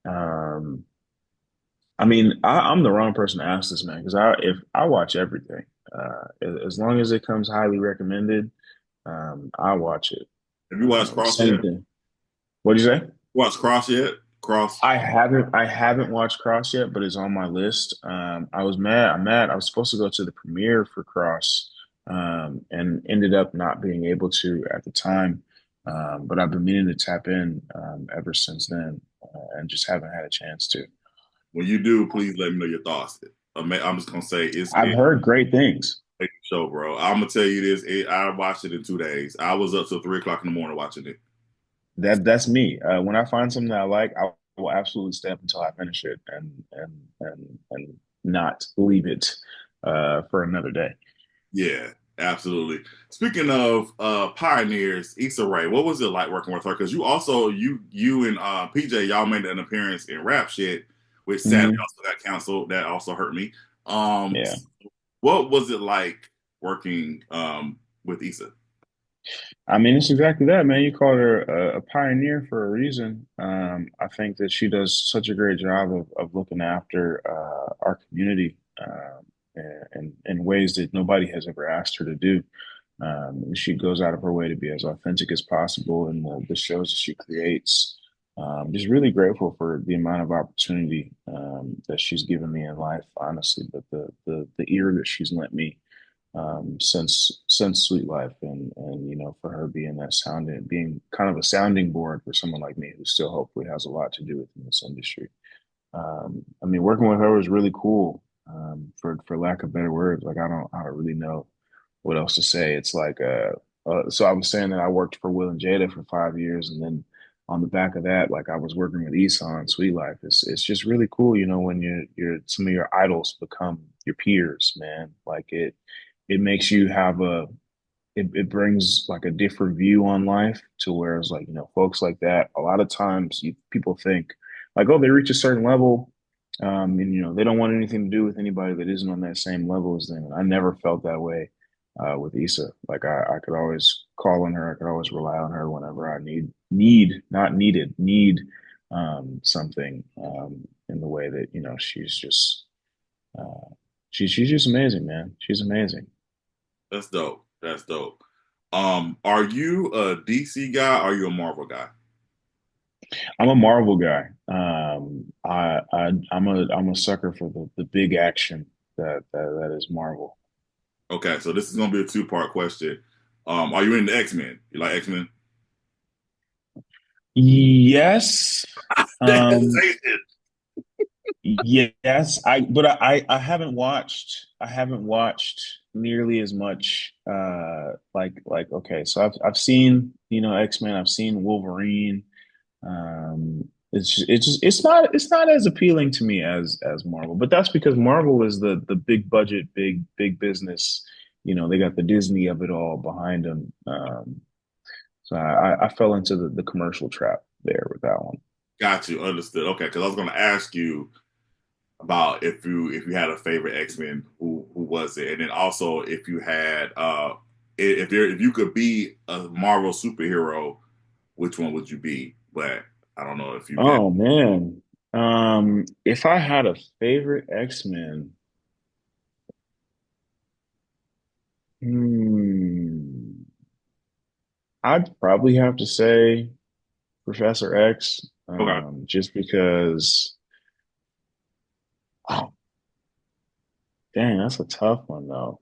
A: Um, I mean, I'm the wrong person to ask this, man, because if I watch everything, as long as it comes highly recommended, I watch it.
C: Have you watched Cross
A: Same
C: yet?
A: thing. What do you say?
C: Watched Cross yet? Cross.
A: I haven't watched Cross yet, but it's on my list. I was mad. I'm mad. I was supposed to go to the premiere for Cross, and ended up not being able to at the time. But I've been meaning to tap in ever since then, and just haven't had a chance to.
C: When you do, please let me know your thoughts. I'm just gonna say
A: I've heard great things.
C: a show, bro. I'm gonna tell you this. I watched it in 2 days. I was up till 3 o'clock in the morning watching it.
A: That's me. When I find something that I like, I will absolutely stay up until I finish it, and not leave it for another day.
C: Yeah, absolutely. Speaking of pioneers, Issa Rae, what was it like working with her? Because you and PJ, y'all made an appearance in Rap Shit, which sadly
A: Hmm.
C: also got canceled. That also hurt me. Um,
A: Yeah.
C: what was it like working with Issa?
A: I mean, it's exactly that, man. You called her a pioneer for a reason. I think that she does such a great job of looking after our community in ways that nobody has ever asked her to do. And she goes out of her way to be as authentic as possible in the shows that she creates. Just really grateful for the amount of opportunity that she's given me in life, honestly, but the ear that she's lent me since Sweet Life, and for her being that sounding, being kind of a sounding board for someone like me who still hopefully has a lot to do within this industry. I mean, working with her was really cool. For lack of better words, like I don't really know what else to say. It's like so I was saying that I worked for Will and Jada for 5 years, and then on the back of that, like I was working with Esau on Sweet Life. It's just really cool, when you're some of your idols become your peers, man. Like it makes you have it brings like a different view on life to where it's like, folks like that, a lot of times people think like, oh, they reach a certain level, and they don't want anything to do with anybody that isn't on that same level as them. And I never felt that way with Issa. Like I could always call on her, I could always rely on her whenever I not needed, need something in the way that, she's just she's just amazing, man. She's amazing.
C: That's dope. That's dope. Are you a DC guy? Or are you a Marvel guy?
A: I'm a Marvel guy. I'm a sucker for the big action that is Marvel.
C: Okay, so this is gonna be a two-part question. Are you into X-Men? You like X-Men?
A: Yes. Um,
C: Hesitation.
A: yes, but I haven't watched nearly as much like okay, so I've seen, X-Men, I've seen Wolverine. It's not as appealing to me as Marvel, but that's because Marvel is the big budget, big business. They got the Disney of it all behind them. So I fell into the commercial trap there with that one.
C: Got you. Understood. Okay, because I was gonna ask you about if you had a favorite X-Men, who was it? And then also if you had if you could be a Marvel superhero, which one would you be? But I don't know if you can.
A: Oh man. If I had a favorite X-Men, hmm, I'd probably have to say Professor X,
C: Okay.
A: just because, oh, dang, that's a tough one though.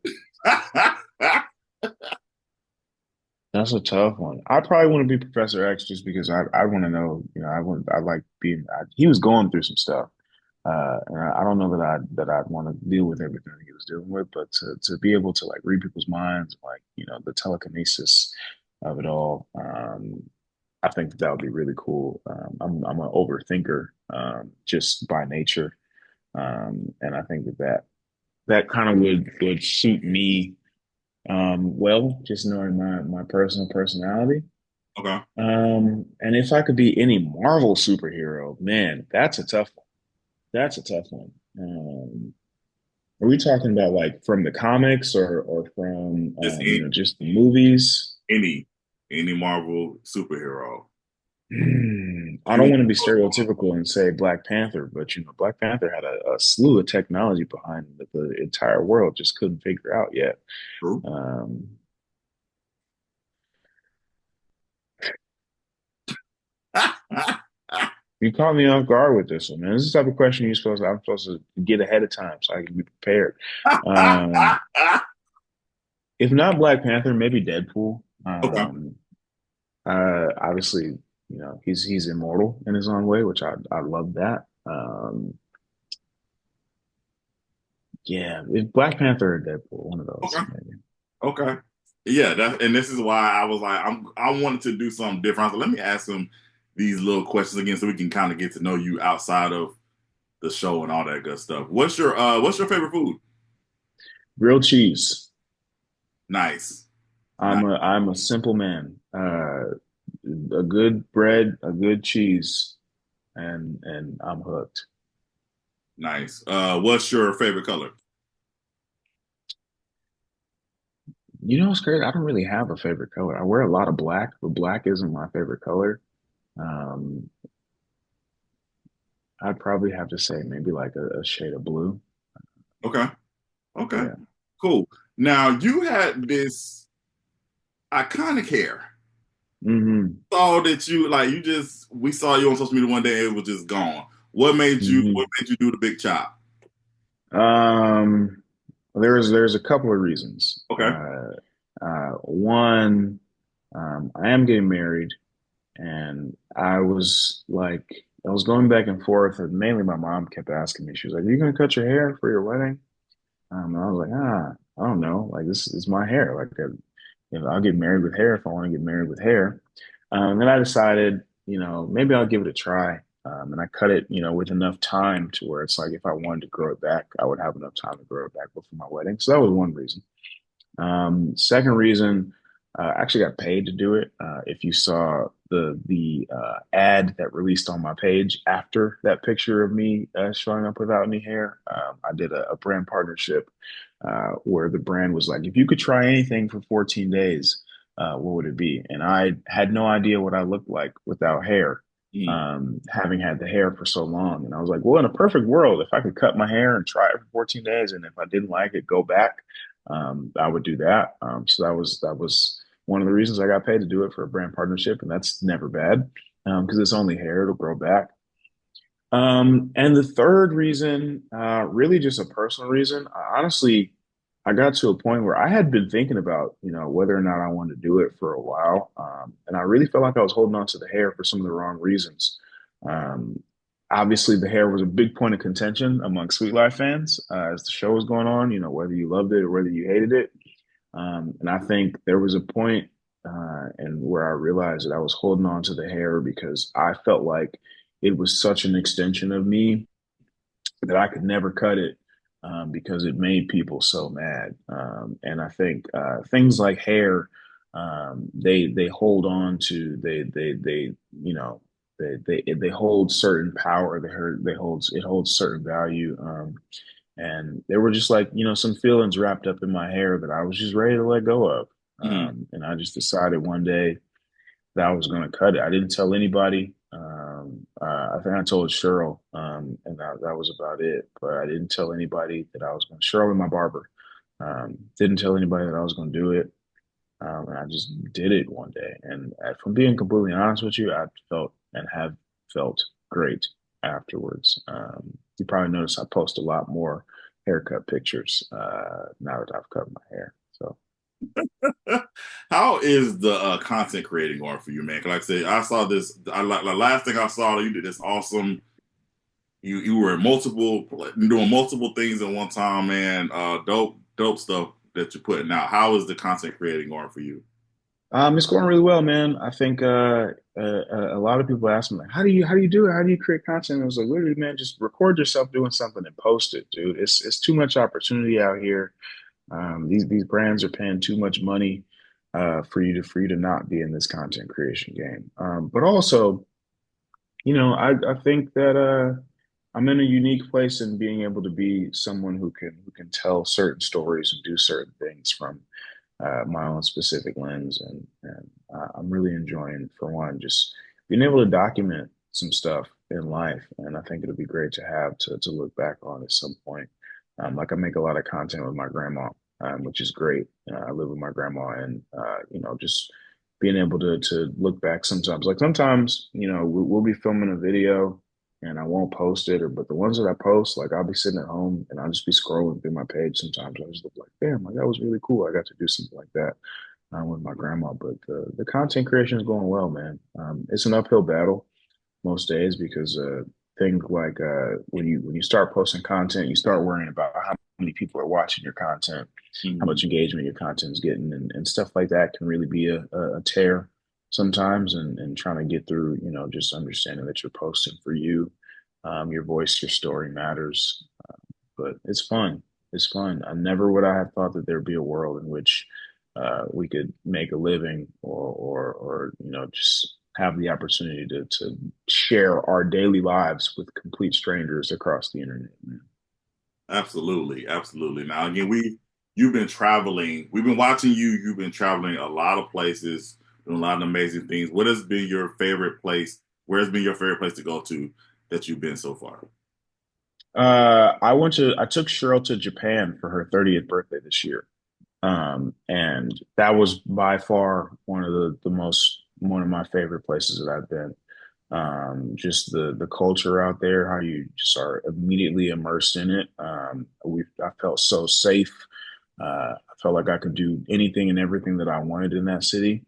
A: That's a tough one. I probably want to be Professor X just because I want to know, I like being, he was going through some stuff. And I don't know that I'd want to deal with everything he was dealing with, but to be able to like read people's minds, like, the telekinesis of it all, I think that would be really cool. I'm an overthinker, just by nature. And I think that kind of would suit me, well, just knowing my personal personality.
C: Okay.
A: And if I could be any Marvel superhero, man, that's a tough one. That's a tough one. Are we talking about like from the comics or from
C: Just any
A: just the movies?
C: any any Marvel superhero.
A: I
C: Give
A: don't
C: me
A: want to be stereotypical and say Black Panther, but Black Panther had a slew of technology behind it that the entire world just couldn't figure out yet.
C: true.
A: Um, you caught me off guard with this one, man. This is the type of question I'm supposed to get ahead of time so I can be prepared. Um, if not Black Panther, maybe Deadpool.
C: Okay.
A: Obviously, he's immortal in his own way, which I love that. Yeah, if Black Panther or Deadpool, one of
C: Okay.
A: those maybe.
C: Okay. Yeah, and this is why I was like, I wanted to do something different. So let me ask him these little questions again so we can kind of get to know you outside of the show and all that good stuff. What's your favorite food?
A: Grilled cheese.
C: Nice. Nice.
A: I'm a simple man. A good bread, a good cheese, and I'm hooked.
C: Nice. What's your favorite color?
A: What's great? I don't really have a favorite color. I wear a lot of black, but black isn't my favorite color. Um, I'd probably have to say maybe like a shade of blue.
C: Okay. Okay.
A: Yeah.
C: Cool. Now you had this iconic hair.
A: hmm
C: Saw that you like you just we saw you on social media one day, it was just gone. What
A: hmm
C: made you do the big chop?
A: Um, there's a couple of reasons.
C: Okay.
A: One, I am getting married, and I was going back and forth, and mainly my mom kept asking me. She was like, "Are you gonna cut your hair for your wedding?" And I was like, I don't know. Like this is my hair. I'll get married with hair if I want to get married with hair. Then I decided, maybe I'll give it a try. And I cut it, with enough time to where it's like if I wanted to grow it back, I would have enough time to grow it back before my wedding. So that was one reason. Second reason, I actually got paid to do it. If you saw the ad that released on my page after that picture of me showing up without any hair, I did a brand partnership where the brand was like, if you could try anything for 14 days, what would it be? And I had no idea what I looked like without hair,
C: Mm.
A: having had the hair for so long. And I was like, well, in a perfect world, if I could cut my hair and try it for 14 days, and if I didn't like it, go back, I would do that. So that was one of the reasons I got paid to do it for a brand partnership, and that's never bad because it's only hair; it'll grow back. And the third reason, really just a personal reason. Honestly, I got to a point where I had been thinking about, whether or not I wanted to do it for a while. And I really felt like I was holding on to the hair for some of the wrong reasons. Um, Obviously, the hair was a big point of contention among Sweet Life fans as the show was going on, whether you loved it or whether you hated it. And I think there was a point and where I realized that I was holding on to the hair because I felt like it was such an extension of me that I could never cut it because it made people so mad. And I think things like hair, they hold on to they they hold certain power. It holds certain value. And there were just like, some feelings wrapped up in my hair that I was just ready to let go of.
C: Mm.
A: And I just decided one day that I was going to cut it. I didn't tell anybody. I think I told Cheryl, and that was about it. But I didn't tell anybody that I was going to. Cheryl and my barber didn't tell anybody that I was going to do it. And I just did it one day. And from being completely honest with you, I felt and have felt great afterwards. You probably notice I post a lot more haircut pictures now that I've cut my hair. So.
C: How is the content creating going for you, man? 'Cause like I said, I saw this. I like the last thing I saw. You did this awesome. You were in doing multiple things at one time, man. Dope stuff that you're putting out. How is the content creating going for you?
A: It's going really well, man. I think a lot of people ask me like, how do you do it? How do you create content? I was like, literally, man, just record yourself doing something and post it, dude. It's too much opportunity out here. These brands are paying too much money for you to not be in this content creation game. But also, I think that. I'm in a unique place in being able to be someone who can tell certain stories and do certain things from my own specific lens, and I'm really enjoying, for one, just being able to document some stuff in life, and I think it'll be great to have to look back on at some point. Like I make a lot of content with my grandma, which is great. I live with my grandma, and just being able to look back sometimes. Like sometimes, we'll be filming a video and I won't post it, or but the ones that I post, like I'll be sitting at home and I'll just be scrolling through my page. Sometimes I just look like, damn, like that was really cool. I got to do something like that with my grandma. But the content creation is going well, man. It's an uphill battle most days because things like when you start posting content, you start worrying about how many people are watching your content, how
C: Mhm.
A: much engagement your content is getting, and stuff like that can really be a tear sometimes. And trying to get through, just understanding that you're posting for you, your voice, your story matters. But it's fun. It's fun. I never would I have thought that there'd be a world in which we could make a living or just have the opportunity to share our daily lives with complete strangers across the internet, man.
C: Absolutely, absolutely. Now again, you've been traveling. We've been watching you. You've been traveling a lot of places, doing a lot of amazing things. What has been your favorite place? Where has been your favorite place to go to that you've been so far?
A: I took Cheryl to Japan for her 30th birthday this year. And that was by far one of my favorite places that I've been. Just the culture out there, how you just are immediately immersed in it. I felt so safe. I felt like I could do anything and everything that I wanted in that city.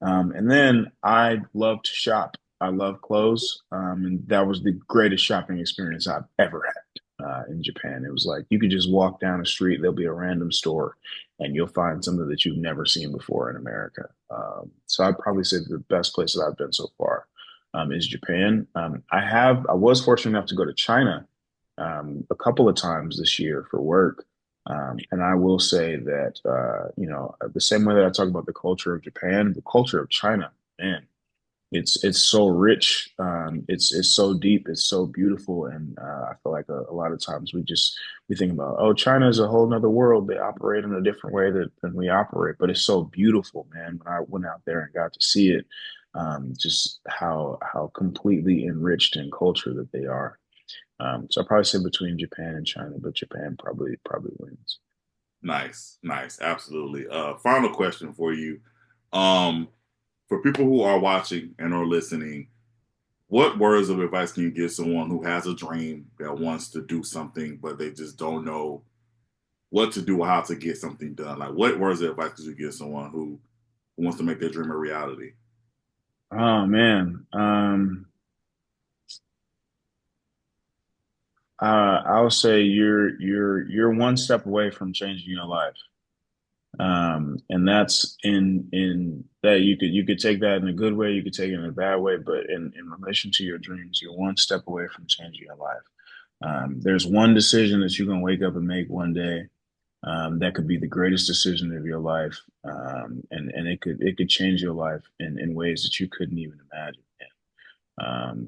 A: And then I love to shop. I love clothes, and that was the greatest shopping experience I've ever had in Japan. It was like you could just walk down the street, there'll be a random store, and you'll find something that you've never seen before in America. So I'd probably say the best places I've been so far is Japan. I was fortunate enough to go to China a couple of times this year for work. And I will say that, the same way that I talk about the culture of Japan, the culture of China, man, it's so rich. It's so deep. It's so beautiful. And I feel like a lot of times we think about, oh, China is a whole nother world. They operate in a different way than we operate, but it's so beautiful, man. When I went out there and got to see it, just how completely enriched in culture that they are. So I probably say between Japan and China, but Japan probably wins.
C: Nice, nice, absolutely. Final question for you. Um, for people who are watching and are listening, what words of advice can you give someone who has a dream that wants to do something, but they just don't know what to do or how to get something done? Like, what words of advice could you give someone who wants to make their dream a reality?
A: Oh man, I would say you're one step away from changing your life, and that's in that you could take that in a good way, you could take it in a bad way, but in relation to your dreams, you're one step away from changing your life. There's one decision that you can wake up and make one day that could be the greatest decision of your life, and it could change your life in ways that you couldn't even imagine.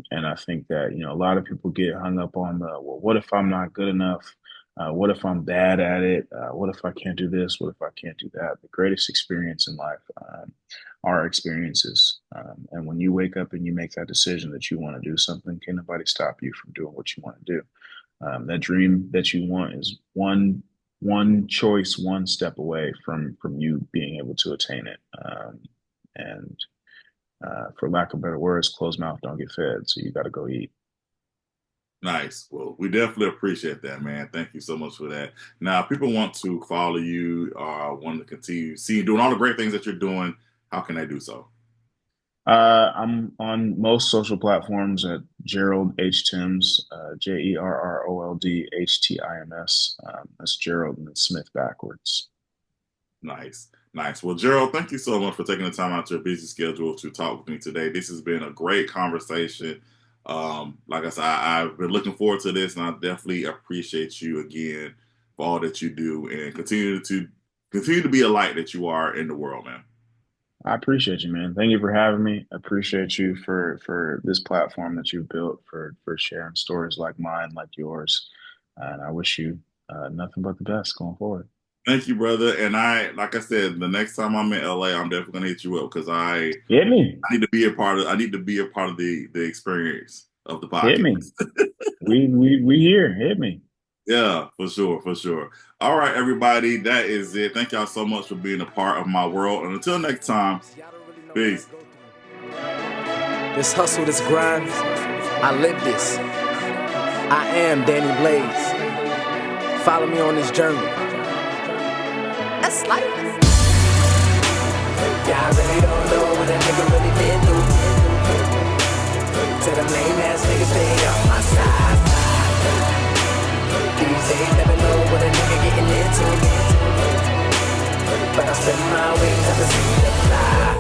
A: And I think that, a lot of people get hung up on well, what if I'm not good enough? What if I'm bad at it? What if I can't do this? What if I can't do that? The greatest experience in life are experiences. And when you wake up and you make that decision that you want to do something, can nobody stop you from doing what you want to do? That dream that you want is one choice, one step away from you being able to attain it. And for lack of better words, closed mouth don't get fed. So you got to go eat.
C: Nice. Well, we definitely appreciate that, man. Thank you so much for that. Now, if people want to follow you, want to continue see you doing all the great things that you're doing, how can they do so?
A: I'm on most social platforms at Jerrold H. Timms, JerroldHtims. That's Gerald and then Smith backwards.
C: Nice. Nice. Well, Gerald, thank you so much for taking the time out your busy schedule to talk with me today. This has been a great conversation. Like I said, I've been looking forward to this, and I definitely appreciate you again for all that you do, and continue to be a light that you are in the world, man.
A: I appreciate you, man. Thank you for having me. I appreciate you for this platform that you've built for sharing stories like mine, like yours. And I wish you nothing but the best going forward.
C: Thank you, brother. And like I said, the next time I'm in LA, I'm definitely gonna hit you up because
A: Hit me.
C: I need to be a part of. I need to be a part of the experience of the
A: Hit
C: podcast.
A: me. We here. Hit me.
C: Yeah, for sure, for sure. All right, everybody, that is it. Thank y'all so much for being a part of my world. And until next time, peace.
D: This hustle, this grind, I live this. I am Danny Blaze. Follow me on this journey. That's life. Y'all really don't know what a nigga really been through. To them lame ass niggas, stay on my side. These days never know what a nigga getting into. But I spend my wings at the speed of light.